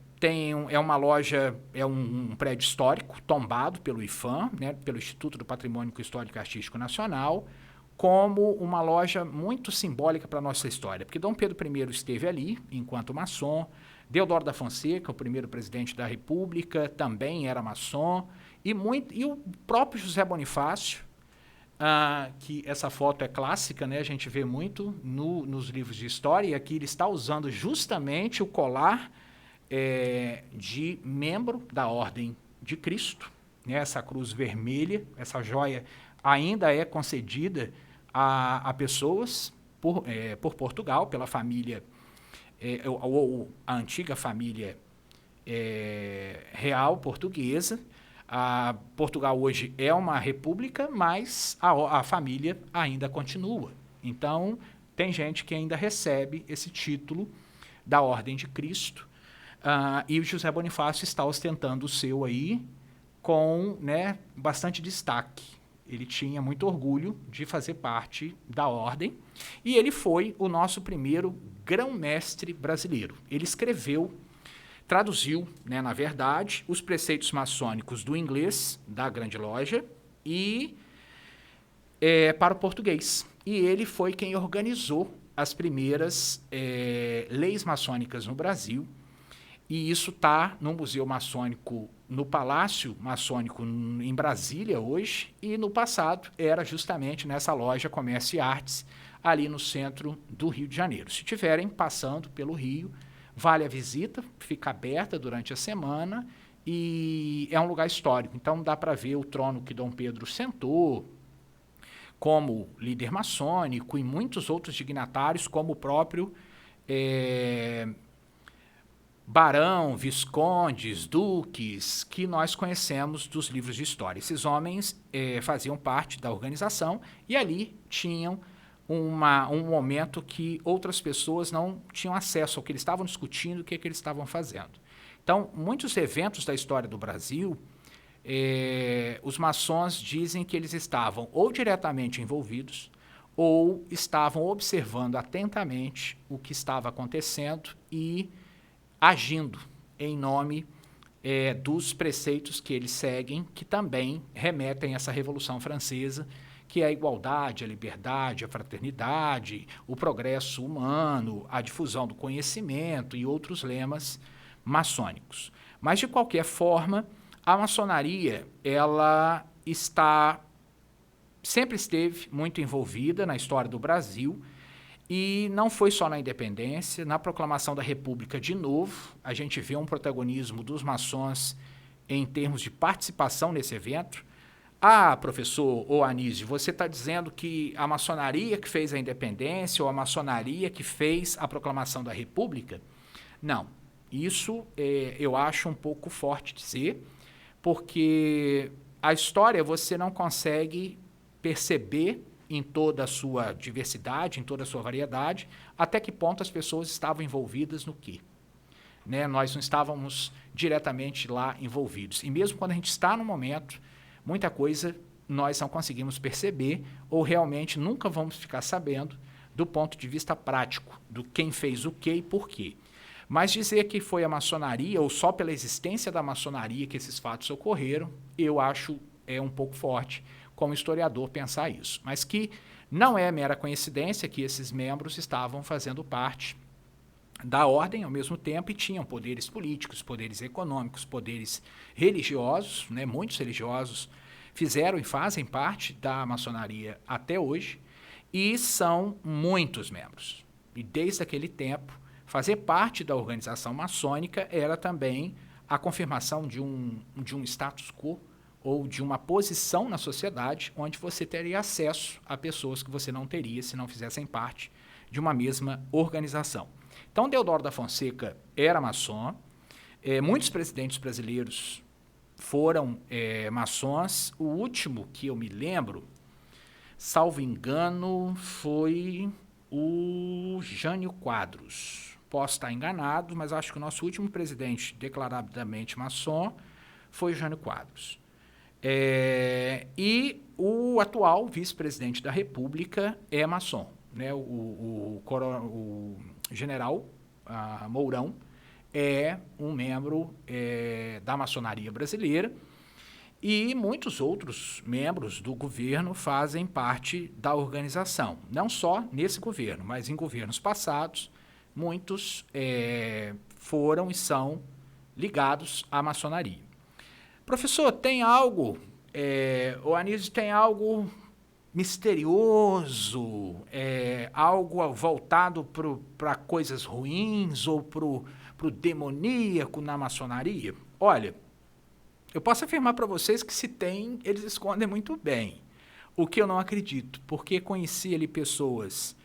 uma loja, um prédio histórico, tombado pelo IPHAN, né, pelo Instituto do Patrimônio Histórico e Artístico Nacional, como uma loja muito simbólica para a nossa história, porque Dom Pedro I esteve ali enquanto maçom, Deodoro da Fonseca, o primeiro presidente da República, também era maçom, e o próprio José Bonifácio, que essa foto é clássica, né, a gente vê muito nos livros de história, e aqui ele está usando justamente o colar de membro da Ordem de Cristo, né, essa cruz vermelha, essa joia ainda é concedida a pessoas por Portugal, pela família, ou a antiga família real portuguesa. Portugal hoje é uma república, mas a família ainda continua. Então, tem gente que ainda recebe esse título da Ordem de Cristo, e o José Bonifácio está ostentando o seu aí com, né, bastante destaque. Ele tinha muito orgulho de fazer parte da ordem e ele foi o nosso primeiro grão-mestre brasileiro. Ele traduziu, né, na verdade, os preceitos maçônicos do inglês, da Grande Loja, e para o português. E ele foi quem organizou as primeiras leis maçônicas no Brasil, e isso está no Museu Maçônico, no Palácio Maçônico em Brasília hoje, e no passado era justamente nessa loja Comércio e Artes, ali no centro do Rio de Janeiro. Se estiverem passando pelo Rio, vale a visita, fica aberta durante a semana, e é um lugar histórico, então dá para ver o trono que Dom Pedro sentou, como líder maçônico, e muitos outros dignatários, como o próprio barão, viscondes, duques, que nós conhecemos dos livros de história. Esses homens faziam parte da organização e ali tinham um momento que outras pessoas não tinham acesso ao que eles estavam discutindo, o que eles estavam fazendo. Então, muitos eventos da história do Brasil, os maçons dizem que eles estavam ou diretamente envolvidos ou estavam observando atentamente o que estava acontecendo e agindo em nome dos preceitos que eles seguem, que também remetem a essa Revolução Francesa, que é a igualdade, a liberdade, a fraternidade, o progresso humano, a difusão do conhecimento e outros lemas maçônicos. Mas, de qualquer forma, a maçonaria ela sempre esteve muito envolvida na história do Brasil, e não foi só na independência, na proclamação da República, de novo, a gente vê um protagonismo dos maçons em termos de participação nesse evento. Ah, professor Anísio, você está dizendo que a maçonaria que fez a independência ou a maçonaria que fez a proclamação da República? Não, isso eu acho um pouco forte dizer, porque a história você não consegue perceber em toda a sua diversidade, em toda a sua variedade, até que ponto as pessoas estavam envolvidas no quê. Né? Nós não estávamos diretamente lá envolvidos. E mesmo quando a gente está no momento, muita coisa nós não conseguimos perceber ou realmente nunca vamos ficar sabendo do ponto de vista prático, do quem fez o quê e por quê. Mas dizer que foi a maçonaria ou só pela existência da maçonaria que esses fatos ocorreram, eu acho um pouco forte, como historiador, pensar isso. Mas que não é mera coincidência que esses membros estavam fazendo parte da ordem ao mesmo tempo e tinham poderes políticos, poderes econômicos, poderes religiosos, né? Muitos religiosos fizeram e fazem parte da maçonaria até hoje, e são muitos membros. E desde aquele tempo, fazer parte da organização maçônica era também a confirmação de um status quo ou de uma posição na sociedade onde você teria acesso a pessoas que você não teria se não fizessem parte de uma mesma organização. Então, Deodoro da Fonseca era maçom, muitos presidentes brasileiros foram maçons. O último que eu me lembro, salvo engano, foi o Jânio Quadros. Posso estar enganado, mas acho que o nosso último presidente declaradamente maçom foi o Jânio Quadros. E o atual vice-presidente da República é maçom, né? O general Mourão é um membro da maçonaria brasileira, e muitos outros membros do governo fazem parte da organização, não só nesse governo, mas em governos passados, muitos foram e são ligados à maçonaria. Professor, tem algo, o Anísio, tem algo misterioso, algo voltado para coisas ruins ou para o demoníaco na maçonaria? Olha, eu posso afirmar para vocês que se tem, eles escondem muito bem. O que eu não acredito, porque conheci ali pessoas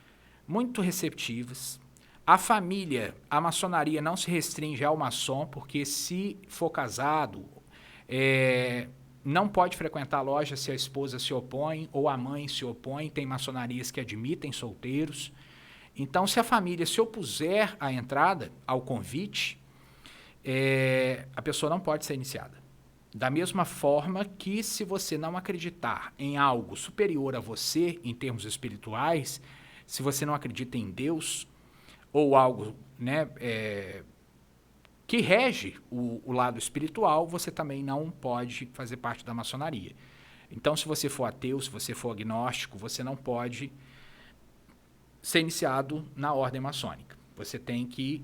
muito receptivas. A família, a maçonaria não se restringe ao maçom, porque se for casado, não pode frequentar a loja se a esposa se opõe ou a mãe se opõe. Tem maçonarias que admitem solteiros. Então, se a família se opuser à entrada, ao convite, a pessoa não pode ser iniciada. Da mesma forma que, se você não acreditar em algo superior a você, em termos espirituais, se você não acredita em Deus, ou algo, né, que rege o lado espiritual, você também não pode fazer parte da maçonaria. Então, se você for ateu, se você for agnóstico, você não pode ser iniciado na ordem maçônica. Você tem que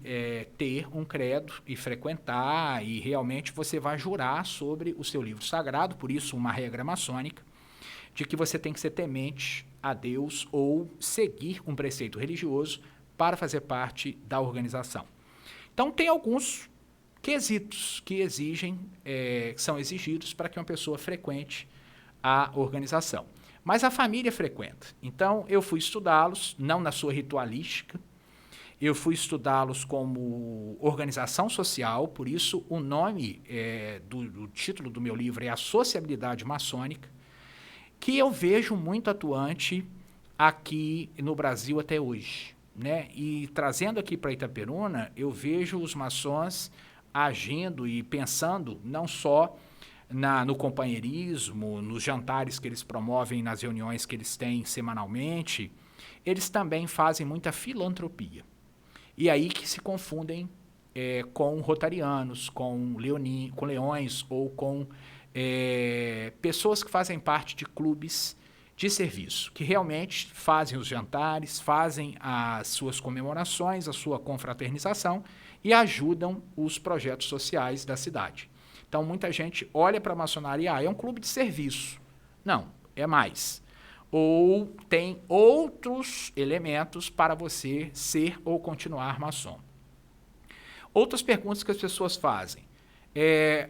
ter um credo e frequentar, e realmente você vai jurar sobre o seu livro sagrado, por isso uma regra maçônica, de que você tem que ser temente a Deus ou seguir um preceito religioso para fazer parte da organização. Então tem alguns quesitos que são exigidos para que uma pessoa frequente a organização. Mas a família frequenta. Então eu fui estudá-los, não na sua ritualística, eu fui estudá-los como organização social, por isso o nome do título do meu livro é A Sociabilidade Maçônica, que eu vejo muito atuante aqui no Brasil até hoje, né? E trazendo aqui para Itaperuna, eu vejo os maçons agindo e pensando não só no companheirismo, nos jantares que eles promovem, nas reuniões que eles têm semanalmente, eles também fazem muita filantropia. E aí que se confundem com rotarianos, com leões ou com pessoas que fazem parte de clubes de serviço, que realmente fazem os jantares, fazem as suas comemorações, a sua confraternização e ajudam os projetos sociais da cidade. Então, muita gente olha para a maçonaria, é um clube de serviço. Não, é mais. Ou tem outros elementos para você ser ou continuar maçom. Outras perguntas que as pessoas fazem.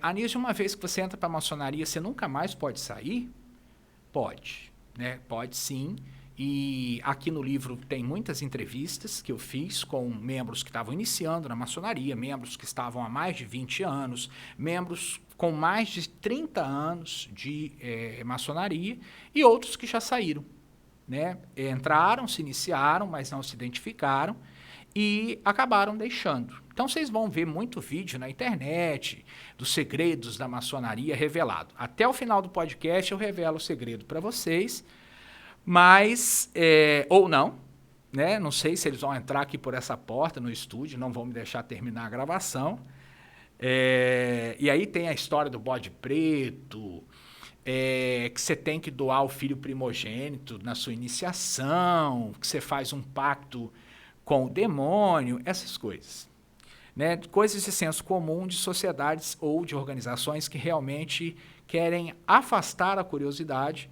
Anísio, uma vez que você entra para a maçonaria, você nunca mais pode sair? Pode, né? Pode sim. E aqui no livro tem muitas entrevistas que eu fiz com membros que estavam iniciando na maçonaria, membros que estavam há mais de 20 anos, membros com mais de 30 anos de maçonaria e outros que já saíram, né? Entraram, se iniciaram, mas não se identificaram e acabaram deixando. Então vocês vão ver muito vídeo na internet dos segredos da maçonaria revelado. Até o final do podcast eu revelo o segredo para vocês, mas, ou não, né? Não sei se eles vão entrar aqui por essa porta no estúdio, não vão me deixar terminar a gravação. E aí tem a história do bode preto, que você tem que doar o filho primogênito na sua iniciação, que você faz um pacto com o demônio, essas coisas. Né? Coisas de senso comum de sociedades ou de organizações que realmente querem afastar a curiosidade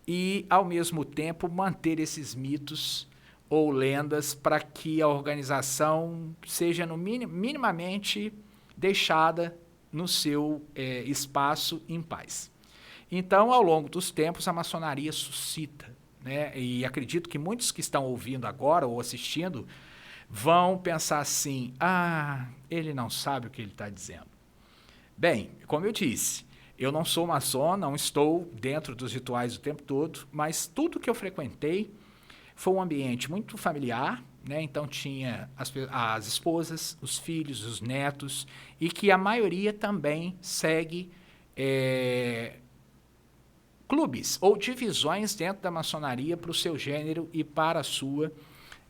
e, ao mesmo tempo, manter esses mitos ou lendas para que a organização seja minimamente deixada no seu espaço em paz. Então, ao longo dos tempos, a maçonaria suscita, né? E acredito que muitos que estão ouvindo agora ou assistindo vão pensar assim, ele não sabe o que ele está dizendo. Bem, como eu disse, eu não sou maçom, não estou dentro dos rituais o tempo todo, mas tudo que eu frequentei foi um ambiente muito familiar, né? Então tinha as esposas, os filhos, os netos, e que a maioria também segue clubes ou divisões dentro da maçonaria para o seu gênero e para a sua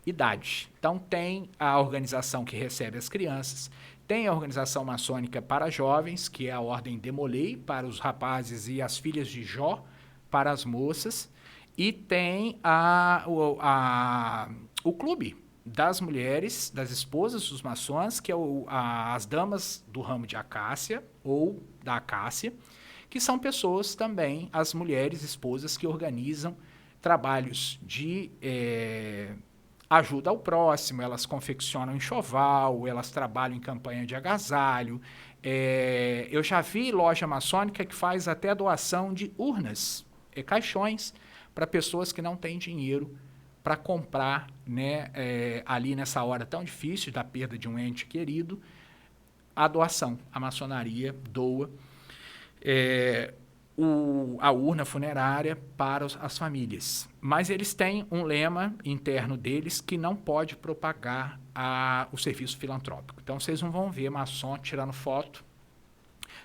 idade. Então tem a organização que recebe as crianças, tem a organização maçônica para jovens, que é a Ordem Demolei, para os rapazes e as filhas de Jó, para as moças, e tem o clube das mulheres, das esposas dos maçons, que é as damas do ramo de acácia, ou da acácia, que são pessoas também, as mulheres esposas, que organizam trabalhos de ajuda ao próximo, elas confeccionam enxoval, elas trabalham em campanha de agasalho. Eu já vi loja maçônica que faz até doação de urnas, caixões, para pessoas que não têm dinheiro para comprar, né, ali nessa hora tão difícil da perda de um ente querido, a doação. A maçonaria doa a urna funerária para as famílias. Mas eles têm um lema interno deles que não pode propagar o serviço filantrópico. Então, vocês não vão ver maçom tirando foto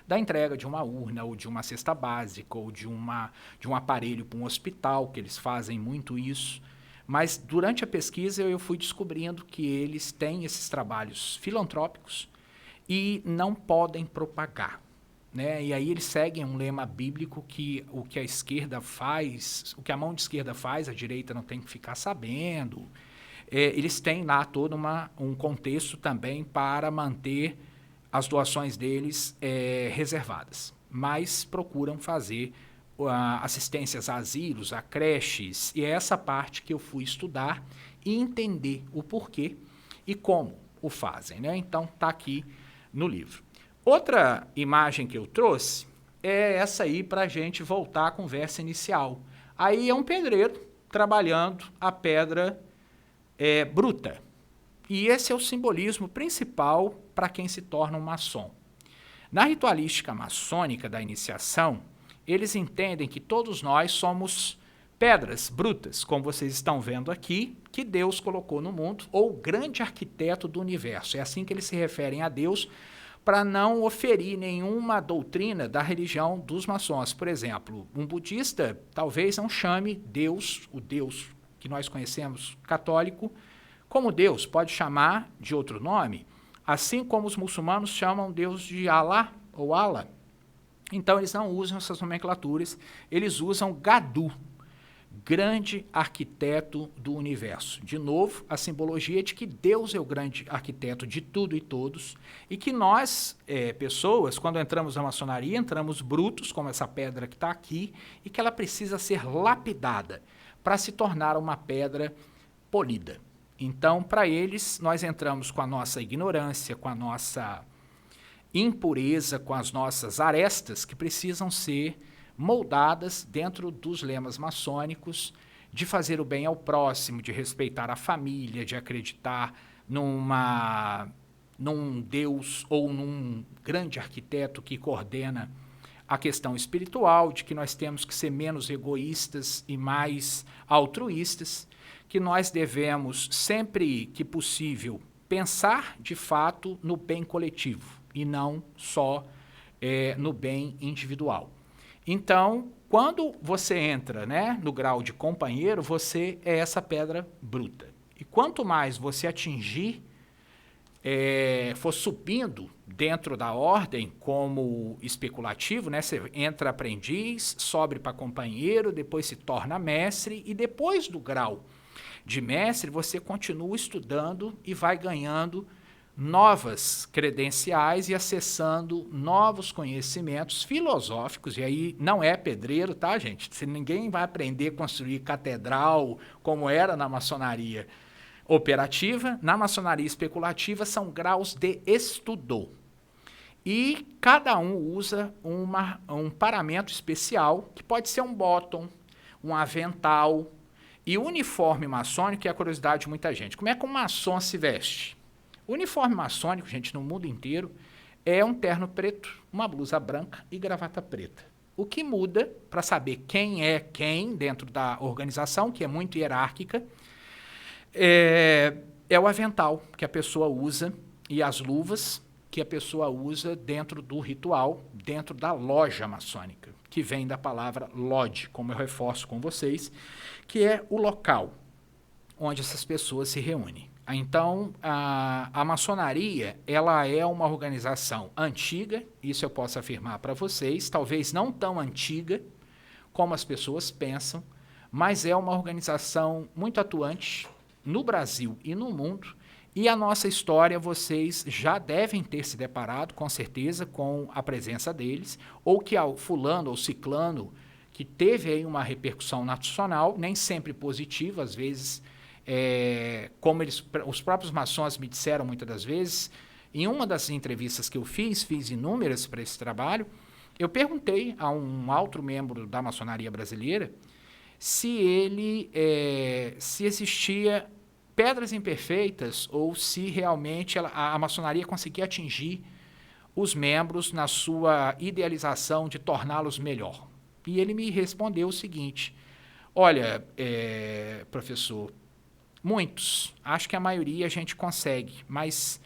da entrega de uma urna, ou de uma cesta básica, ou de um aparelho para um hospital, que eles fazem muito isso. Mas, durante a pesquisa, eu fui descobrindo que eles têm esses trabalhos filantrópicos e não podem propagar. Né? E aí eles seguem um lema bíblico que o que a esquerda faz, o que a mão de esquerda faz, a direita não tem que ficar sabendo. eles têm lá todo um contexto também para manter as doações deles reservadas, mas procuram fazer assistências a asilos, a creches, e é essa parte que eu fui estudar e entender o porquê e como o fazem, né? Então, está aqui no livro. Outra imagem que eu trouxe é essa aí para a gente voltar à conversa inicial. Aí é um pedreiro trabalhando a pedra bruta. E esse é o simbolismo principal para quem se torna um maçom. Na ritualística maçônica da iniciação, eles entendem que todos nós somos pedras brutas, como vocês estão vendo aqui, que Deus colocou no mundo, ou o grande arquiteto do universo. É assim que eles se referem a Deus, para não oferir nenhuma doutrina da religião dos maçons. Por exemplo, um budista talvez não chame Deus, o Deus que nós conhecemos católico, como Deus, pode chamar de outro nome, assim como os muçulmanos chamam Deus de Alá ou Allah. Então, eles não usam essas nomenclaturas, eles usam Gadu, grande arquiteto do universo. De novo, a simbologia de que Deus é o grande arquiteto de tudo e todos, e que nós, pessoas, quando entramos na maçonaria, entramos brutos, como essa pedra que está aqui, e que ela precisa ser lapidada para se tornar uma pedra polida. Então, para eles, nós entramos com a nossa ignorância, com a nossa impureza, com as nossas arestas que precisam ser moldadas dentro dos lemas maçônicos, de fazer o bem ao próximo, de respeitar a família, de acreditar num Deus ou num grande arquiteto que coordena a questão espiritual, de que nós temos que ser menos egoístas e mais altruístas, que nós devemos, sempre que possível, pensar de fato no bem coletivo e não só no bem individual. Então, quando você entra, né, no grau de companheiro, você é essa pedra bruta. E quanto mais você atingir, for subindo dentro da ordem como especulativo, né, você entra aprendiz, sobe para companheiro, depois se torna mestre, e depois do grau de mestre, você continua estudando e vai ganhando novas credenciais e acessando novos conhecimentos filosóficos, e aí não é pedreiro, tá, gente? Ninguém vai aprender a construir catedral como era na maçonaria operativa. Na maçonaria especulativa são graus de estudo. E cada um usa um paramento especial, que pode ser um bottom, um avental, e o uniforme maçônico é a curiosidade de muita gente. Como é que um maçom se veste? O uniforme maçônico, gente, no mundo inteiro, é um terno preto, uma blusa branca e gravata preta. O que muda, para saber quem é quem dentro da organização, que é muito hierárquica, é o avental que a pessoa usa e as luvas que a pessoa usa dentro do ritual, dentro da loja maçônica, que vem da palavra lodge, como eu reforço com vocês, que é o local onde essas pessoas se reúnem. Então, a maçonaria, ela é uma organização antiga, isso eu posso afirmar para vocês, talvez não tão antiga como as pessoas pensam, mas é uma organização muito atuante no Brasil e no mundo, e a nossa história vocês já devem ter se deparado, com certeza, com a presença deles, ou que fulano ou ciclano, que teve aí uma repercussão nacional, nem sempre positiva, às vezes, como os próprios maçons me disseram muitas das vezes, em uma das entrevistas que eu fiz inúmeras para esse trabalho, eu perguntei a um alto membro da maçonaria brasileira se existia pedras imperfeitas ou se realmente a maçonaria conseguia atingir os membros na sua idealização de torná-los melhor. E ele me respondeu o seguinte: olha, professor, muitos, acho que a maioria a gente consegue, mas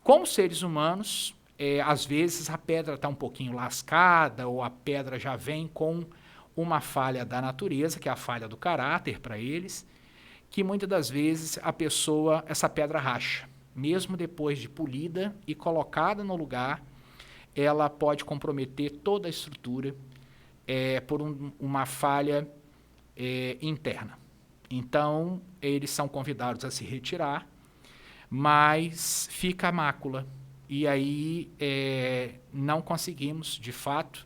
como seres humanos, às vezes a pedra está um pouquinho lascada ou a pedra já vem com uma falha da natureza, que é a falha do caráter para eles, que muitas das vezes essa pedra racha. Mesmo depois de polida e colocada no lugar, ela pode comprometer toda a estrutura por uma falha interna. Então, eles são convidados a se retirar, mas fica a mácula. E aí não conseguimos, de fato,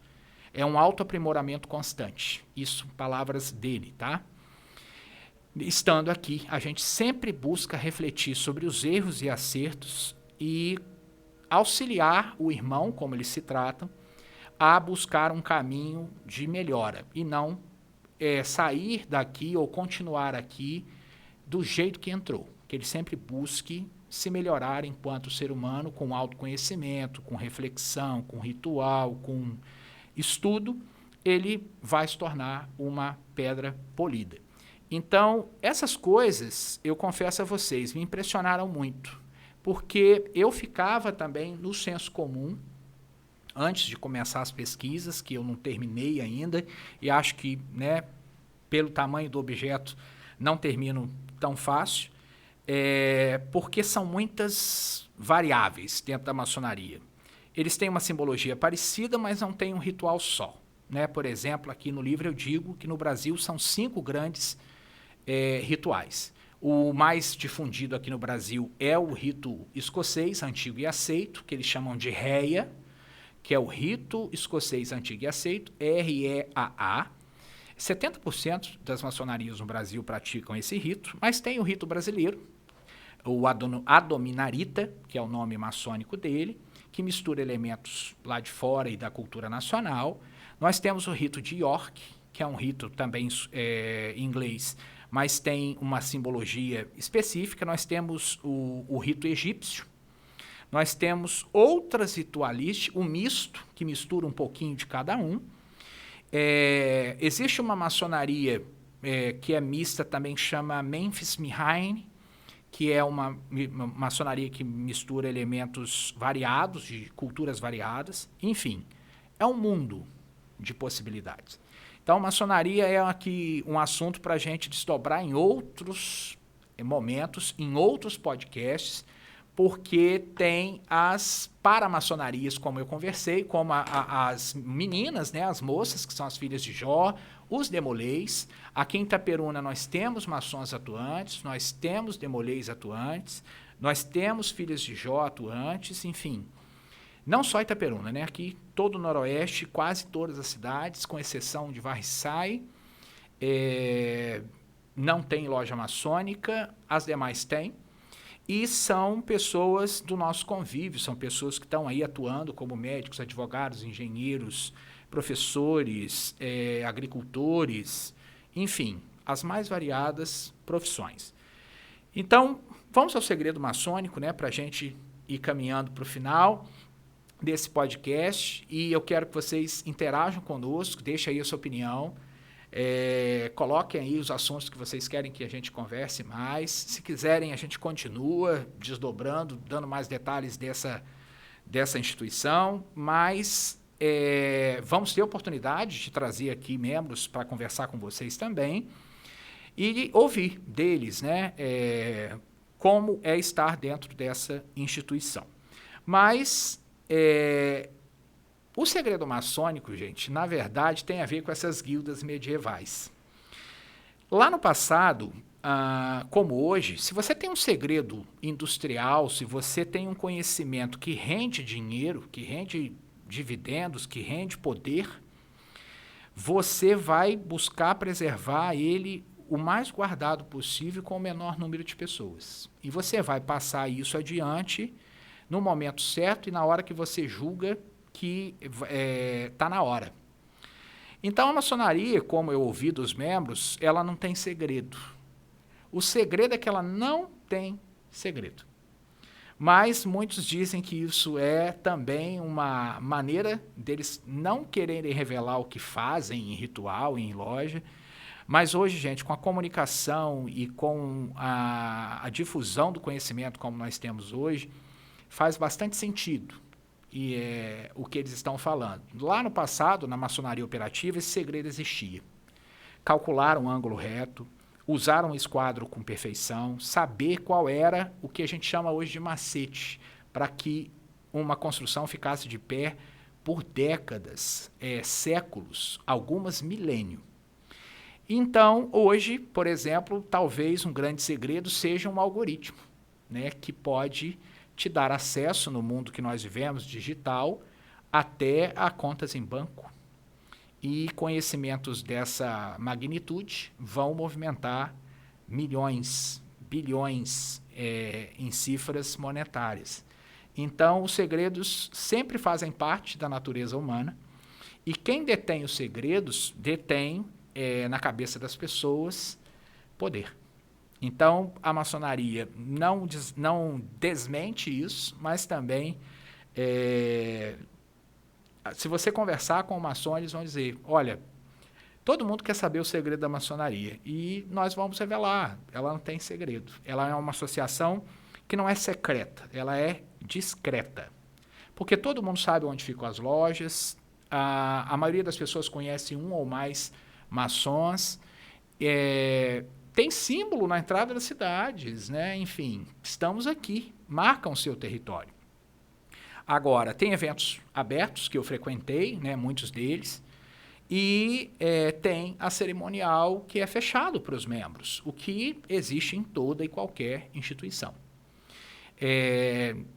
é um autoaprimoramento constante. Isso, palavras dele, tá? Estando aqui, a gente sempre busca refletir sobre os erros e acertos e auxiliar o irmão, como eles se tratam, a buscar um caminho de melhora e não sair daqui ou continuar aqui do jeito que entrou. Que ele sempre busque se melhorar enquanto ser humano, com autoconhecimento, com reflexão, com ritual, com estudo, ele vai se tornar uma pedra polida. Então, essas coisas, eu confesso a vocês, me impressionaram muito, porque eu ficava também no senso comum, antes de começar as pesquisas, que eu não terminei ainda, e acho que, né, pelo tamanho do objeto, não termino tão fácil, porque são muitas variáveis dentro da maçonaria. Eles têm uma simbologia parecida, mas não têm um ritual só. Né? Por exemplo, aqui no livro eu digo que no Brasil são 5 grandes rituais. O mais difundido aqui no Brasil é o rito escocês, antigo e aceito, que eles chamam de REA, que é o Rito Escocês Antigo e Aceito, REAA. 70% das maçonarias no Brasil praticam esse rito, mas tem o rito brasileiro, o Adominarita, que é o nome maçônico dele, que mistura elementos lá de fora e da cultura nacional. Nós temos o rito de York, que é um rito também em inglês, mas tem uma simbologia específica. Nós temos o rito egípcio. Nós temos outras ritualísticas, o misto, que mistura um pouquinho de cada um. Existe uma maçonaria que é mista também, que chama Memphis Mayhem, que é uma maçonaria que mistura elementos variados, de culturas variadas. Enfim, é um mundo de possibilidades. Então, maçonaria é aqui um assunto para a gente desdobrar em outros momentos, em outros podcasts, porque tem as paramaçonarias, como eu conversei, como as meninas, né, as moças, que são as filhas de Jó, os demolês. Aqui em Itaperuna nós temos maçons atuantes, nós temos demolês atuantes, nós temos filhas de Jó atuantes, enfim. Não só Itaperuna, né? Aqui todo o Noroeste, quase todas as cidades, com exceção de Varriçai, não tem loja maçônica, as demais têm. E são pessoas do nosso convívio, são pessoas que estão aí atuando como médicos, advogados, engenheiros, professores, agricultores, enfim, as mais variadas profissões. Então, vamos ao segredo maçônico, né, para a gente ir caminhando para o final desse podcast, e eu quero que vocês interajam conosco, deixem aí a sua opinião, coloquem aí os assuntos que vocês querem que a gente converse mais. Se quiserem, a gente continua desdobrando, dando mais detalhes dessa instituição, mas vamos ter oportunidade de trazer aqui membros para conversar com vocês também e ouvir deles, né, como é estar dentro dessa instituição. Mas o segredo maçônico, gente, na verdade, tem a ver com essas guildas medievais. Lá no passado, como hoje, se você tem um segredo industrial, se você tem um conhecimento que rende dinheiro, que rende dividendos, que rende poder, você vai buscar preservar ele o mais guardado possível com o menor número de pessoas. E você vai passar isso adiante no momento certo e na hora que você julga que está na hora. Então, a maçonaria, como eu ouvi dos membros, ela não tem segredo. O segredo é que ela não tem segredo. Mas muitos dizem que isso é também uma maneira deles não quererem revelar o que fazem em ritual, em loja. Mas hoje, gente, com a comunicação e com a difusão do conhecimento como nós temos hoje, faz bastante sentido. E o que eles estão falando. Lá no passado, na maçonaria operativa, esse segredo existia. Calcular um ângulo reto, usar um esquadro com perfeição, saber qual era o que a gente chama hoje de macete, para que uma construção ficasse de pé por décadas, séculos, algumas milênios. Então, hoje, por exemplo, talvez um grande segredo seja um algoritmo, né, que pode te dar acesso no mundo que nós vivemos, digital, até a contas em banco. E conhecimentos dessa magnitude vão movimentar milhões, bilhões em cifras monetárias. Então, os segredos sempre fazem parte da natureza humana e quem detém os segredos detém na cabeça das pessoas poder. Então, a maçonaria não desmente isso, mas também, se você conversar com o maçom, eles vão dizer, olha, todo mundo quer saber o segredo da maçonaria e nós vamos revelar, ela não tem segredo. Ela é uma associação que não é secreta, ela é discreta. Porque todo mundo sabe onde ficam as lojas, a maioria das pessoas conhece um ou mais maçons, tem símbolo na entrada das cidades, né? Enfim, estamos aqui, marcam o seu território. Agora, tem eventos abertos que eu frequentei, né, muitos deles, e tem a cerimonial que é fechado para os membros, o que existe em toda e qualquer instituição.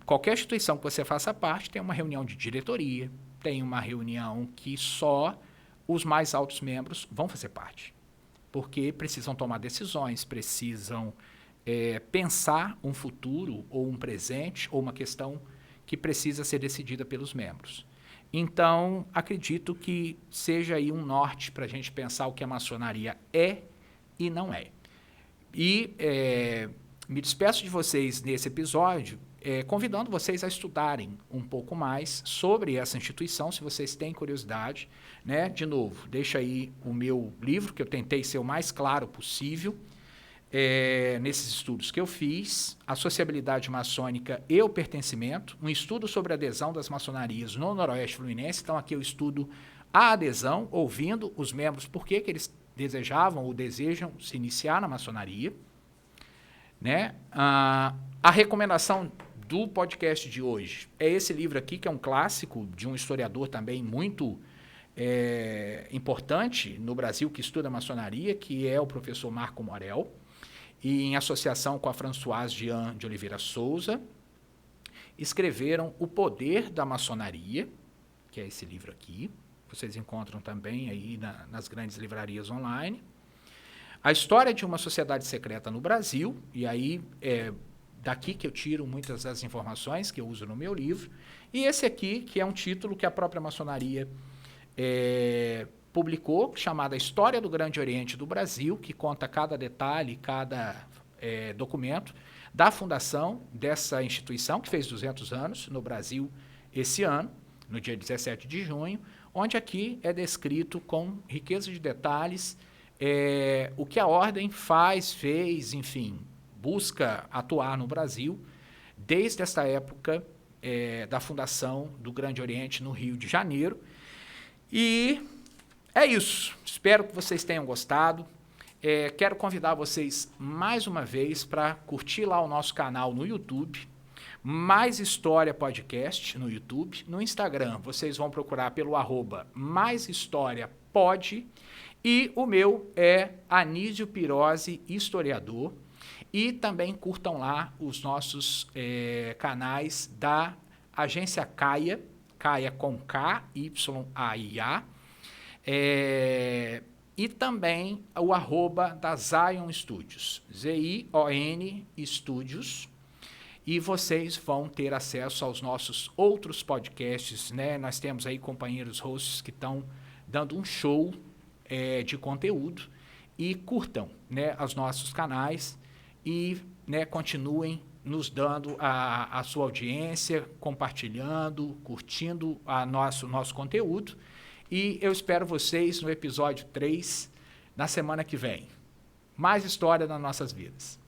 Qualquer instituição que você faça parte tem uma reunião de diretoria, tem uma reunião que só os mais altos membros vão fazer parte, porque precisam tomar decisões, precisam pensar um futuro ou um presente ou uma questão que precisa ser decidida pelos membros. Então, acredito que seja aí um norte para a gente pensar o que a maçonaria é e não é. E me despeço de vocês nesse episódio, convidando vocês a estudarem um pouco mais sobre essa instituição, se vocês têm curiosidade, né? De novo, deixa aí o meu livro, que eu tentei ser o mais claro possível, nesses estudos que eu fiz, a sociabilidade maçônica e o pertencimento, um estudo sobre a adesão das maçonarias no Noroeste Fluminense. Então, aqui eu estudo a adesão, ouvindo os membros por que eles desejavam ou desejam se iniciar na maçonaria, né? A recomendação do podcast de hoje é esse livro aqui, que é um clássico de um historiador também muito importante no Brasil que estuda maçonaria, que é o professor Marco Morel, e em associação com a Françoise Jean de Oliveira Souza, escreveram O Poder da Maçonaria, que é esse livro aqui, vocês encontram também aí nas grandes livrarias online. A história de uma sociedade secreta no Brasil, e aí daqui que eu tiro muitas das informações que eu uso no meu livro, e esse aqui, que é um título que a própria maçonaria publicou, chamada História do Grande Oriente do Brasil, que conta cada detalhe, cada documento da fundação dessa instituição, que fez 200 anos no Brasil esse ano, no dia 17 de junho, onde aqui é descrito com riqueza de detalhes o que a ordem fez, enfim, busca atuar no Brasil desde essa época da fundação do Grande Oriente no Rio de Janeiro. E é isso. Espero que vocês tenham gostado. Quero convidar vocês mais uma vez para curtir lá o nosso canal no YouTube, Mais História Podcast no YouTube. No Instagram, vocês vão procurar pelo @maishistoriapod. E o meu é Anísio Pirozzi, historiador. E também curtam lá os nossos canais da Agência Caia, Caia com K, Y-A-I-A. E também o @ da Zion Studios, Z-I-O-N Studios. E vocês vão ter acesso aos nossos outros podcasts, né? Nós temos aí companheiros hosts que estão dando um show de conteúdo. E curtam, né, os nossos canais e, né, continuem nos dando a sua audiência, compartilhando, curtindo nosso conteúdo. E eu espero vocês no episódio 3, na semana que vem. Mais história nas nossas vidas.